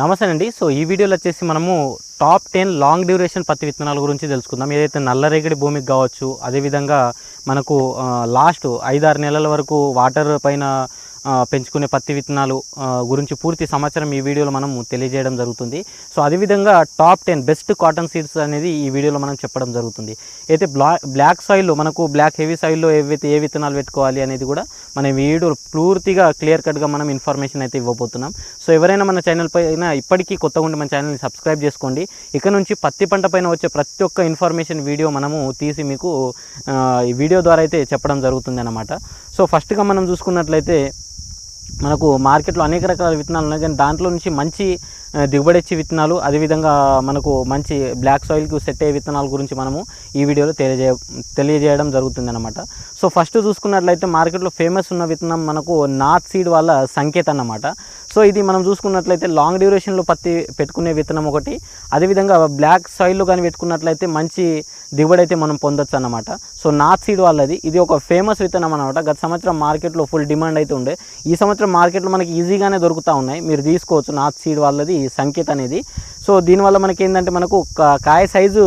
నమస్తే అండి. సో ఈ వీడియోలో వచ్చేసి మనము టాప్ 10 లాంగ్ డ్యూరేషన్ పత్తి విత్తనాల గురించి తెలుసుకుందాం. ఏదైతే నల్లరేగడి భూమికి కావచ్చు, అదేవిధంగా మనకు లాస్ట్ 5-6 నెలల వరకు వాటర్ పైన పెంచుకునే పత్తి విత్తనాలు గురించి పూర్తి సమాచారం ఈ వీడియోలో మనం తెలియజేయడం జరుగుతుంది. సో అదేవిధంగా టాప్ 10 బెస్ట్ కాటన్ సీడ్స్ అనేది ఈ వీడియోలో మనం చెప్పడం జరుగుతుంది. అయితే బ్లాక్ సాయిల్లో మనకు బ్లాక్ హెవీ సాయిల్లో ఏ విత్తనాలు పెట్టుకోవాలి అనేది కూడా మనం ఈ వీడియో పూర్తిగా క్లియర్ కట్గా మనం ఇన్ఫర్మేషన్ అయితే ఇవ్వబోతున్నాం. సో ఎవరైనా మన ఛానల్ పైన ఇప్పటికీ కొత్తగా ఉండి మన ఛానల్ని సబ్స్క్రైబ్ చేసుకోండి. ఇక నుంచి పత్తి పంట పైన వచ్చే ప్రతి ఒక్క ఇన్ఫర్మేషన్ వీడియో మనము తీసి మీకు ఈ వీడియో ద్వారా అయితే చెప్పడం జరుగుతుంది అన్నమాట. సో ఫస్ట్గా మనం చూసుకున్నట్లయితే మనకు మార్కెట్లో అనేక రకాల విత్తనాలు ఉన్నాయి, కానీ దాంట్లో నుంచి మంచి దిగుబడి ఇచ్చే విత్తనాలు, అదేవిధంగా మనకు మంచి బ్లాక్ సాయిల్కి సెట్ అయ్యే విత్తనాల గురించి మనము ఈ వీడియోలో తెలియజేయడం జరుగుతుంది అన్నమాట. సో ఫస్ట్ చూసుకున్నట్లయితే మార్కెట్లో ఫేమస్ ఉన్న విత్తనం మనకు నార్త్ సీడ్ వాళ్ళ సంకేత్ అన్నమాట. సో ఇది మనం చూసుకున్నట్లయితే లాంగ్ డ్యూరేషన్లో పత్తి పెట్టుకునే విత్తనం ఒకటి, అదేవిధంగా బ్లాక్ సాయిల్లో కానీ పెట్టుకున్నట్లయితే మంచి దిగుబడి అయితే మనం పొందొచ్చు అన్నమాట. సో నార్త్ సీడ్ వాళ్ళది ఇది ఒక ఫేమస్ విత్తనం అన్నమాట. గత సంవత్సరం మార్కెట్లో ఫుల్ డిమాండ్ అయితే ఉండే, ఈ సంవత్సరం మార్కెట్లో మనకి ఈజీగానే దొరుకుతూ ఉన్నాయి, మీరు తీసుకోవచ్చు నార్త్ సీడ్ వాళ్ళది సంకేత్ అనేది. సో దీనివల్ల మనకి ఏంటంటే మనకు కాయ సైజు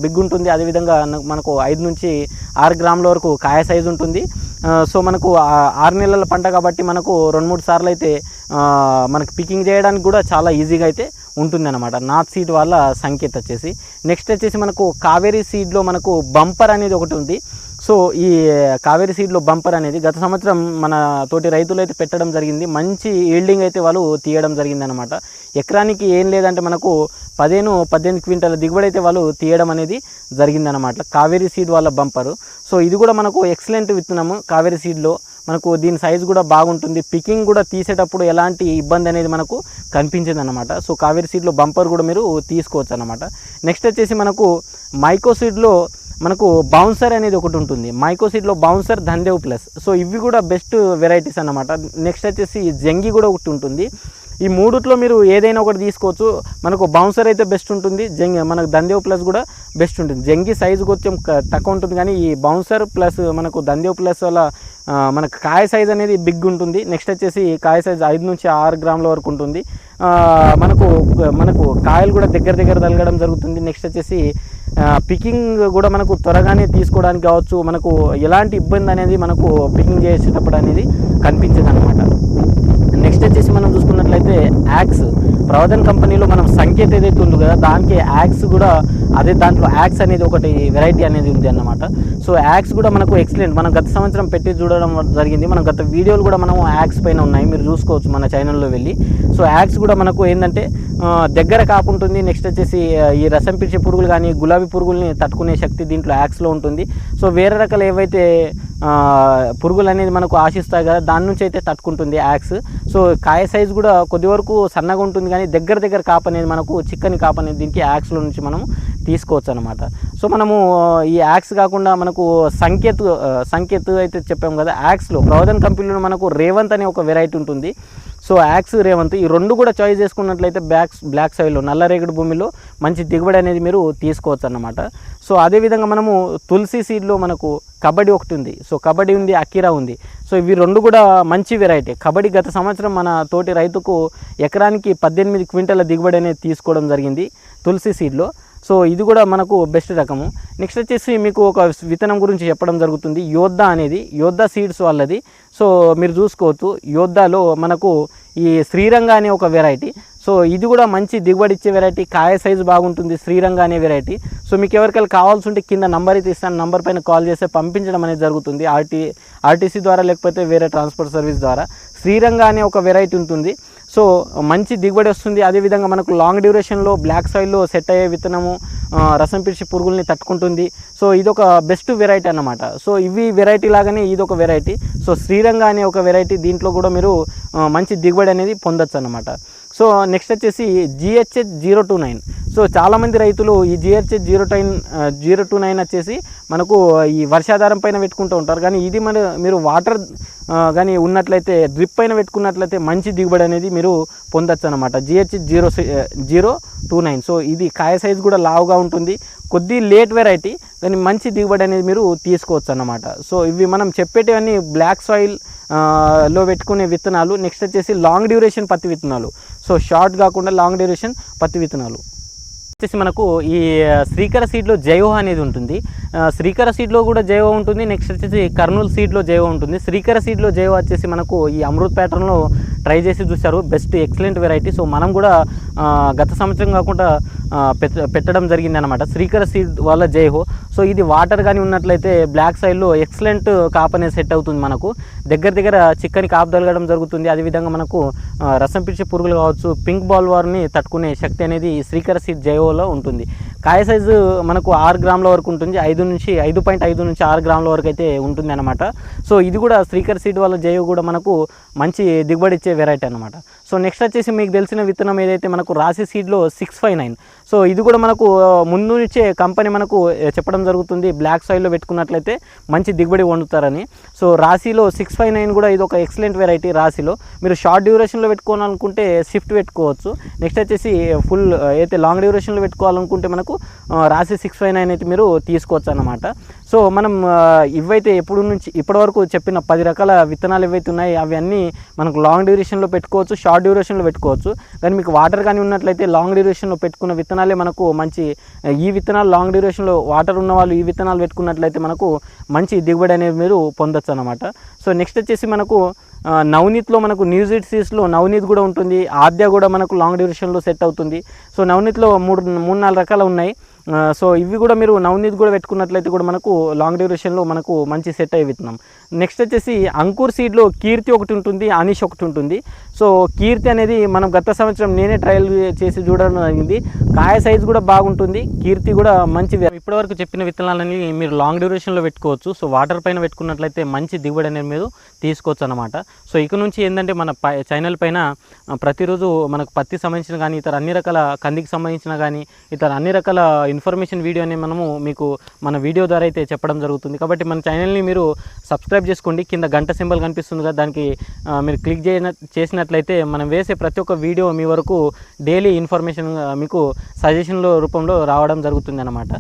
బిగ్ ఉంటుంది, అదేవిధంగా మనకు 5 నుంచి 6 గ్రాముల వరకు కాయ సైజు ఉంటుంది. సో మనకు 6 నెలల పంట కాబట్టి మనకు 2-3 సార్లు అయితే మనకు పికింగ్ చేయడానికి కూడా చాలా ఈజీగా అయితే ఉంటుందన్నమాట నార్త్ సీడ్ వాళ్ళ సంకేత్ వచ్చేసి. నెక్స్ట్ వచ్చేసి మనకు కావేరీ సీడ్లో మనకు బంపర్ అనేది ఒకటి ఉంది. సో ఈ కావేరీ సీడ్లో బంపర్ అనేది గత సంవత్సరం మన తోటి రైతులు అయితే పెట్టడం జరిగింది, మంచి ఈల్డింగ్ అయితే వాళ్ళు తీయడం జరిగిందనమాట. ఎకరానికి ఏం లేదంటే మనకు 15-18 క్వింటాల దిగుబడి అయితే వాళ్ళు తీయడం అనేది జరిగిందనమాట కావేరీ సీడ్ వాళ్ళ బంపరు. సో ఇది కూడా మనకు ఎక్సలెంట్ విత్తనము కావేరీ సీడ్లో, మనకు దీని సైజు కూడా బాగుంటుంది, పికింగ్ కూడా తీసేటప్పుడు ఎలాంటి ఇబ్బంది అనేది మనకు కనిపించింది అనమాట. సో కావేరీ సీడ్లో బంపర్ కూడా మీరు తీసుకోవచ్చు అనమాట. నెక్స్ట్ వచ్చేసి మనకు మైకో సీడ్లో మనకు బౌన్సర్ అనేది ఒకటి ఉంటుంది, మైకో సీడ్లో బౌన్సర్, ధన్దేవ్ ప్లస్. సో ఇవి కూడా బెస్ట్ వెరైటీస్ అన్నమాట. నెక్స్ట్ వచ్చేసి జంగి కూడా ఒకటి ఉంటుంది. ఈ మూడిట్లో మీరు ఏదైనా ఒకటి తీసుకోవచ్చు. మనకు బౌన్సర్ అయితే బెస్ట్ ఉంటుంది, మనకు ధన్దేవ్ ప్లస్ కూడా బెస్ట్ ఉంటుంది. జంగి సైజు కొంచెం తక్కువ ఉంటుంది, కానీ ఈ బౌన్సర్ ప్లస్ మనకు ధన్దేవ్ ప్లస్ వల్ల మనకు కాయ సైజ్ అనేది బిగ్ ఉంటుంది. నెక్స్ట్ వచ్చేసి కాయ సైజ్ 5 నుంచి 6 గ్రాముల వరకు ఉంటుంది. మనకు కాయలు కూడా దగ్గర తగలడం జరుగుతుంది. నెక్స్ట్ వచ్చేసి పికింగ్ కూడా మనకు త్వరగానే తీసుకోవడానికి కావచ్చు, మనకు ఎలాంటి ఇబ్బంది అనేది మనకు పికింగ్ చేసేటప్పుడు అనేది కనిపించదు అనమాట. నెక్స్ట్ వచ్చేసి మనం చూసుకున్నట్లయితే యాక్స్ ప్రవధన్ కంపెనీలో మనం సంకేత్ ఏదైతే ఉంది కదా, దానికి యాక్స్ కూడా అదే దాంట్లో యాక్స్ అనేది ఒకటి వెరైటీ అనేది ఉంది అన్నమాట. సో యాక్స్ కూడా మనకు ఎక్సలెంట్, మనం గత సంవత్సరం పెట్టి చూడడం జరిగింది, మనం గత వీడియోలు కూడా మనం యాక్స్ పైన ఉన్నాయి, మీరు చూసుకోవచ్చు మన ఛానల్లో వెళ్ళి. సో యాక్స్ కూడా మనకు ఏంటంటే దగ్గర కాపు ఉంటుంది. నెక్స్ట్ వచ్చేసి ఈ రసం పీల్చే పురుగులు కానీ గులాబీ పురుగుల్ని తట్టుకునే శక్తి దీంట్లో యాక్స్లో ఉంటుంది. సో వేరే రకాలు ఏవైతే పురుగులు అనేది మనకు ఆశిస్తాయి కదా, దాని నుంచి అయితే తట్టుకుంటుంది యాక్స్. సో కాయ సైజు కూడా కొద్ది వరకు సన్నగా ఉంటుంది, కానీ దగ్గర కాపు అనేది మనకు చిక్కని కాపు అనేది దీనికి యాక్స్లో నుంచి మనం తీసుకోవచ్చు అనమాట. సో మనము ఈ యాక్స్ కాకుండా మనకు సంకేత్ అయితే చెప్పాము కదా, యాక్స్లో ప్రవధన్ కంపెనీలో మనకు రేవంత్ అనే ఒక వెరైటీ ఉంటుంది. సో యాక్స్, రేవంత్ ఈ రెండు కూడా చాయిస్ చేసుకున్నట్లయితే బ్లాక్ సాయిల్లో నల్లరేగడి భూమిలో మంచి దిగుబడి అనేది మీరు తీసుకోవచ్చు అన్నమాట. సో అదేవిధంగా మనము తులసి సీడ్లో మనకు కబడ్డీ ఒకటి ఉంది, సో కబడ్డీ ఉంది, అకీరా ఉంది. సో ఇవి రెండు కూడా మంచి వెరైటీ. కబడ్డీ గత సంవత్సరం మన తోటి రైతుకు ఎకరానికి 18 క్వింటాల దిగుబడి అనేది తీసుకోవడం జరిగింది తులసి సీడ్లో. సో ఇది కూడా మనకు బెస్ట్ రకము. నెక్స్ట్ వచ్చేసి మీకు ఒక విత్తనం గురించి చెప్పడం జరుగుతుంది, యోద్ధా సీడ్స్ వాళ్ళది. సో మీరు చూసుకోవచ్చు, యోద్ధాలో మనకు ఈ శ్రీరంగ అనే ఒక వెరైటీ. సో ఇది కూడా మంచి దిగుబడి ఇచ్చే వెరైటీ, కాయ సైజు బాగుంటుంది, శ్రీరంగ అనే వెరైటీ. సో మీకు ఎవరికైనా కావాల్సి ఉంటే కింద నంబర్ అయితే ఇస్తాను, నంబర్ పైన కాల్ చేస్తే పంపించడం అనేది జరుగుతుంది, ఆర్టీసీ ద్వారా లేకపోతే వేరే ట్రాన్స్పోర్ట్ సర్వీస్ ద్వారా. శ్రీరంగ అనే ఒక వెరైటీ ఉంటుంది. సో మంచి దిగుబడి వస్తుంది, అదేవిధంగా మనకు లాంగ్ డ్యూరేషన్లో బ్లాక్ సాయిల్లో సెట్ అయ్యే విత్తనము, రసం పీల్చి పురుగుల్ని తట్టుకుంటుంది. సో ఇదొక బెస్ట్ వెరైటీ అన్నమాట. సో ఇవి వెరైటీ లాగానే ఇదొక వెరైటీ. సో శ్రీరంగ అనే ఒక వెరైటీ, దీంట్లో కూడా మీరు మంచి దిగుబడి అనేది పొందొచ్చు అన్నమాట. సో నెక్స్ట్ వచ్చేసి GHH 029. సో చాలామంది రైతులు ఈ GHH 029 వచ్చేసి మనకు ఈ వర్షాధారం పైన పెట్టుకుంటూ ఉంటారు, కానీ ఇది మీరు వాటర్ కానీ ఉన్నట్లయితే డ్రిప్ పైన పెట్టుకున్నట్లయితే మంచి దిగుబడి అనేది మీరు పొందొచ్చు అనమాట. GHH 029. సో ఇది కాయ సైజు కూడా లావుగా ఉంటుంది, కొద్ది లేట్ వెరైటీ, కానీ మంచి దిగుబడి అనేది మీరు తీసుకోవచ్చు అన్నమాట. సో ఇవి మనం చెప్పేటివన్నీ బ్లాక్ సాయిల్ లో పెట్టుకునే విత్తనాలు. నెక్స్ట్ వచ్చేసి లాంగ్ డ్యూరేషన్ పత్తి విత్తనాలు. సో షార్ట్ కాకుండా లాంగ్ డ్యూరేషన్ పత్తి విత్తనాలు వచ్చేసి మనకు ఈ శ్రీకర సీడ్లో జైవో అనేది ఉంటుంది. శ్రీకర సీడ్లో కూడా జైవో ఉంటుంది. నెక్స్ట్ వచ్చేసి కర్నూలు సీడ్లో జైవో ఉంటుంది. శ్రీకర సీడ్లో జైవో వచ్చేసి మనకు ఈ అమృత్ ప్యాటర్న్లో ట్రై చేసి చూశారు, బెస్ట్ ఎక్సలెంట్ వెరైటీ. సో మనం కూడా గత సంవత్సరం కాకుండా పెట్టడం జరిగింది అనమాట శ్రీకర సీడ్ వల్ల జైహో. సో ఇది వాటర్ కానీ ఉన్నట్లయితే బ్లాక్ సైడ్లో ఎక్సలెంట్ కాప్ అనేది సెట్ అవుతుంది, మనకు దగ్గర చిక్కని కాపు తగలడం జరుగుతుంది. అదేవిధంగా మనకు రసం పిలిచే పురుగులు కావచ్చు, పింక్ బాల్ వార్ని తట్టుకునే శక్తి అనేది శ్రీకర సీడ్ జైవోలో ఉంటుంది. కాయ సైజు మనకు 6 గ్రాముల వరకు ఉంటుంది, 5.5 నుంచి 6 గ్రాముల వరకు అయితే ఉంటుంది అనమాట. సో ఇది కూడా శ్రీకర్ సీడ్ వల్ల జైవ కూడా మనకు మంచి దిగుబడి ఇచ్చే వెరైటీ అనమాట. సో నెక్స్ట్ వచ్చేసి మీకు తెలిసిన విత్తనం ఏదైతే మనకు రాశి సీడ్లో 659. సో ఇది కూడా మనకు ముందు నుంచే కంపెనీ మనకు చెప్పడం జరుగుతుంది, బ్లాక్ సాయిల్లో పెట్టుకున్నట్లయితే మంచి దిగుబడి వండుతారని. సో రాశిలో 659 కూడా ఇది ఒక ఎక్సలెంట్ వెరైటీ. రాశిలో మీరు షార్ట్ డ్యూరేషన్లో పెట్టుకోవాలనుకుంటే షిఫ్ట్ పెట్టుకోవచ్చు. నెక్స్ట్ వచ్చేసి ఫుల్ అయితే లాంగ్ డ్యూరేషన్లో పెట్టుకోవాలనుకుంటే మనకు రాశి 659 అయితే మీరు తీసుకోవచ్చు అన్నమాట. సో మనం ఇవైతే ఇప్పటి వరకు చెప్పిన 10 రకాల విత్తనాలు ఏవైతే ఉన్నాయి అవన్నీ మనకు లాంగ్ డ్యూరేషన్లో పెట్టుకోవచ్చు, షార్ట్ డ్యూరేషన్లో పెట్టుకోవచ్చు. కానీ మీకు వాటర్ కానీ ఉన్నట్లయితే లాంగ్ డ్యూరేషన్లో పెట్టుకున్న విత్తనాలే మనకు మంచి. ఈ విత్తనాలు లాంగ్ డ్యూరేషన్లో వాటర్ ఉన్న వాళ్ళు ఈ విత్తనాలు పెట్టుకున్నట్లయితే మనకు మంచి దిగుబడి అనేది మీరు పొందొచ్చు అనమాట. సో నెక్స్ట్ వచ్చేసి మనకు నవనీత్లో మనకు న్యూజిడ్ సీడ్స్లో నవనీత్ కూడా ఉంటుంది. ఆద్య కూడా మనకు లాంగ్ డ్యూరేషన్లో సెట్ అవుతుంది. సో నవనీత్లో 3-4 రకాలు ఉన్నాయి. సో ఇవి కూడా మీరు నవనీత్ కూడా పెట్టుకున్నట్లయితే కూడా మనకు లాంగ్ డ్యూరేషన్లో మనకు మంచి సెట్ అయ్యి విత్తనం. నెక్స్ట్ వచ్చేసి అంకుర్ సీడ్లో కీర్తి ఒకటి ఉంటుంది, అనీష్ ఒకటి ఉంటుంది. సో కీర్తి అనేది మనం గత సంవత్సరం నేనే ట్రయల్ చేసి చూడడం జరిగింది, కాయ సైజు కూడా బాగుంటుంది. కీర్తి కూడా మంచి. ఇప్పటివరకు చెప్పిన విత్తనాలని మీరు లాంగ్ డ్యూరేషన్లో పెట్టుకోవచ్చు. సో వాటర్ పైన పెట్టుకున్నట్లయితే మంచి దిగుబడి అనేది మీరు తీసుకోవచ్చు అనమాట. సో ఇక నుంచి ఏంటంటే మన ఛానల్ పైన ప్రతిరోజు మనకు పత్తి సంబంధించిన కానీ ఇతర అన్ని రకాల కందికి సంబంధించిన కానీ ఇతర అన్ని రకాల ఇన్ఫర్మేషన్ వీడియోని మనము మీకు మన వీడియో ద్వారా అయితే చెప్పడం జరుగుతుంది. కాబట్టి మన ఛానల్ని మీరు సబ్స్క్రైబ్ చేసుకోండి. కింద గంట సింబల్ కనిపిస్తుంది కదా, దానికి మీరు క్లిక్ చేసినట్లయితే మనం వేసే ప్రతి ఒక్క వీడియో మీ వరకు డైలీ ఇన్ఫర్మేషన్ మీకు సజెషన్ల రూపంలో రావడం జరుగుతుంది అన్నమాట.